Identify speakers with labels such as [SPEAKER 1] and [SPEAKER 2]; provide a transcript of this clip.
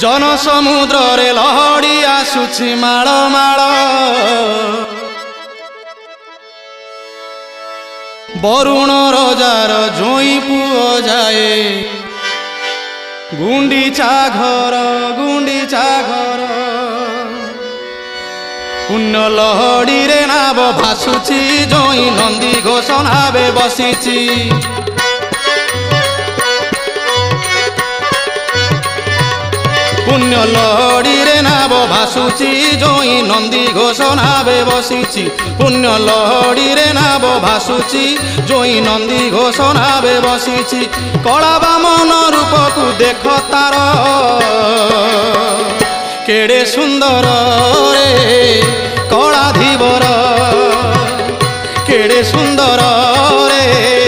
[SPEAKER 1] जन समुद्र रे लहड़ी आसुछि माळ माळ बरुण रजार जोई पुओ जाए गुंडीचा घर पुण्य लहड़ी रे नाव भासुची जोई नंदी घोष नावे बसिची पुण्य लहड़ी रे नाव भासुची जोई नंदी घोष नावे बसिची पुण्य लहड़ी रे नाव भासुची जोई नंदी घोष नावे बसिची कला बामन रूप को देख तार केड़े सुंदर रे कला धीवर केड़े सुंदर रे